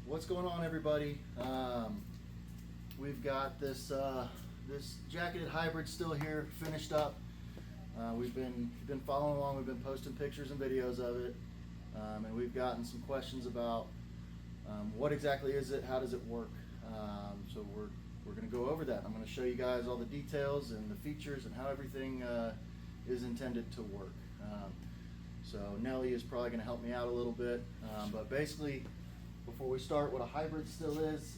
What's going on, everybody? We've got this jacketed hybrid still here, finished up. We've been following along. We've been posting pictures and videos of it, and we've gotten some questions about what exactly is it, how does it work. So we're going to go over that. I'm going to show you guys all the details and the features and how everything is intended to work. So Nellie is probably going to help me out a little bit, but basically, before we start, what a hybrid still is,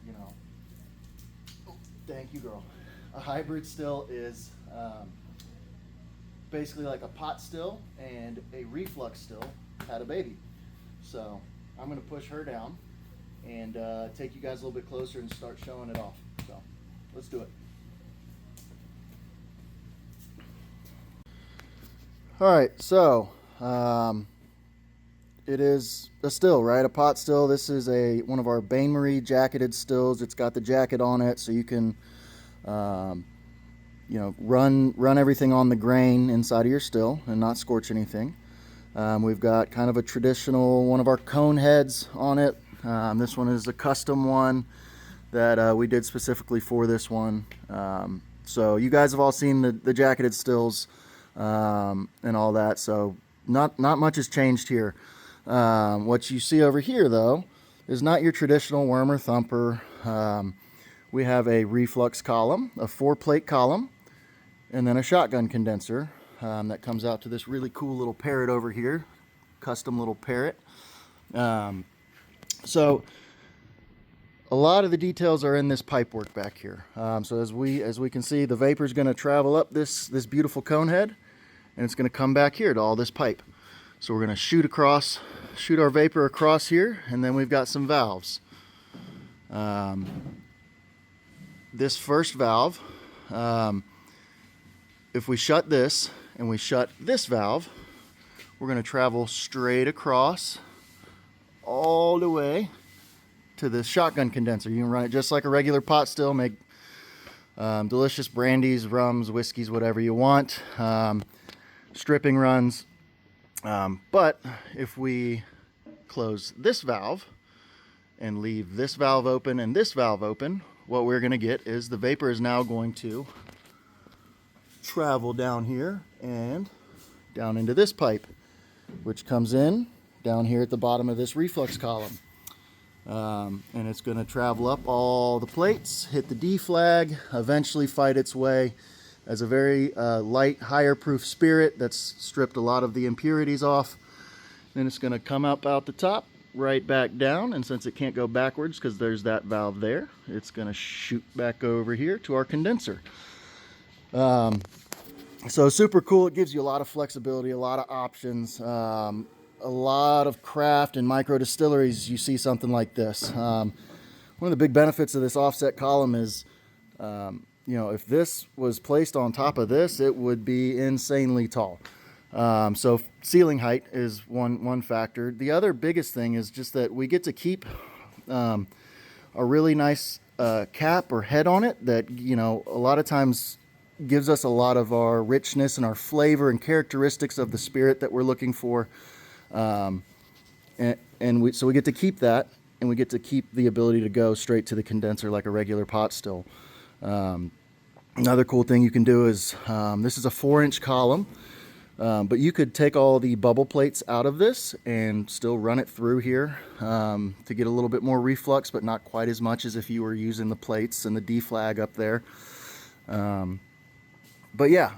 you know, oh, thank you, girl. A hybrid still is basically like a pot still and a reflux still had a baby. So I'm going to push her down and take you guys a little bit closer and start showing it off. So let's do it. All right, so it is a still, right? A pot still. This is one of our Bain Marie jacketed stills. It's got the jacket on it, so you can, you know, run everything on the grain inside of your still and not scorch anything. We've got kind of a traditional one of our cone heads on it. This one is a custom one that we did specifically for this one. So you guys have all seen the jacketed stills and all that. So not much has changed here. What you see over here, though, is not your traditional wormer thumper. We have a reflux column, a 4-plate column, and then a shotgun condenser that comes out to this really cool little parrot over here, custom little parrot. So a lot of the details are in this pipe work back here. So as we can see, the vapor is going to travel up this beautiful cone head, and it's going to come back here to all this pipe. So we're going to shoot our vapor across here, and then we've got some valves. This first valve, if we shut this and we shut this valve, we're going to travel straight across all the way to the shotgun condenser. You can run it just like a regular pot still, make delicious brandies, rums, whiskeys, whatever you want. Stripping runs. But if we close this valve and leave this valve open and this valve open, what we're going to get is the vapor is now going to travel down here and down into this pipe, which comes in down here at the bottom of this reflux column. And it's going to travel up all the plates, hit the D flag, eventually fight its way as a very light, higher proof spirit that's stripped a lot of the impurities off. Then it's going to come up out the top, right back down, and since it can't go backwards because there's that valve there, it's going to shoot back over here to our condenser. So super cool. It gives you a lot of flexibility, a lot of options, a lot of craft and micro distilleries. You see something like this. One of the big benefits of this offset column is you know, if this was placed on top of this, it would be insanely tall. So ceiling height is one factor. The other biggest thing is just that we get to keep a really nice cap or head on it that, you know, a lot of times gives us a lot of our richness and our flavor and characteristics of the spirit that we're looking for. So we get to keep that, and we get to keep the ability to go straight to the condenser like a regular pot still. Another cool thing you can do is, this is a 4-inch column, but you could take all the bubble plates out of this and still run it through here to get a little bit more reflux, but not quite as much as if you were using the plates and the D flag up there. But yeah,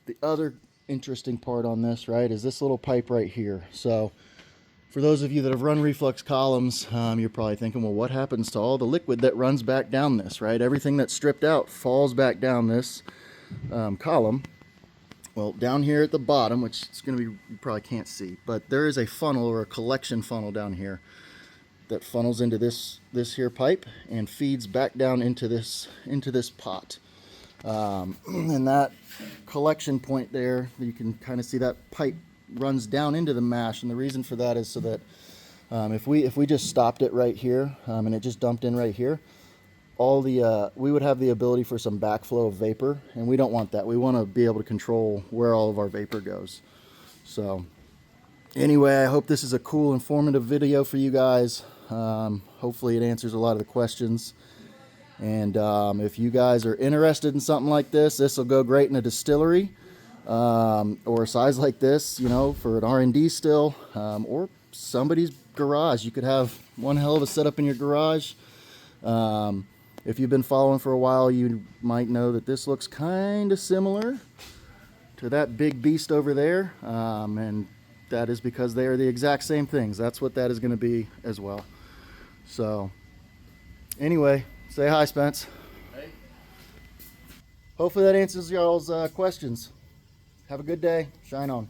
the other interesting part on this, right, is this little pipe right here. So for those of you that have run reflux columns, you're probably thinking, well, what happens to all the liquid that runs back down this, right? Everything that's stripped out falls back down this column. Well, down here at the bottom, which it's going to be, you probably can't see, but there is a funnel or a collection funnel down here that funnels into this here pipe and feeds back down into this pot. And that collection point there, you can kind of see that pipe runs down into the mash, and the reason for that is so that if we just stopped it right here and it just dumped in right here, we would have the ability for some backflow of vapor, and we don't want that. We want to be able to control where all of our vapor goes. So Anyway, I hope this is a cool, informative video for you guys. Hopefully it answers a lot of the questions. And if you guys are interested in something like this will go great in a distillery, or a size like this, you know, for an R&D still, or somebody's garage. You could have one hell of a setup in your garage. If you've been following for a while, you might know that this looks kind of similar to that big beast over there, and that is because they are the exact same things. That's what that is going to be as well. So anyway, say hi, Spence. Hey. Hopefully that answers y'all's questions. Have a good day. Shine on.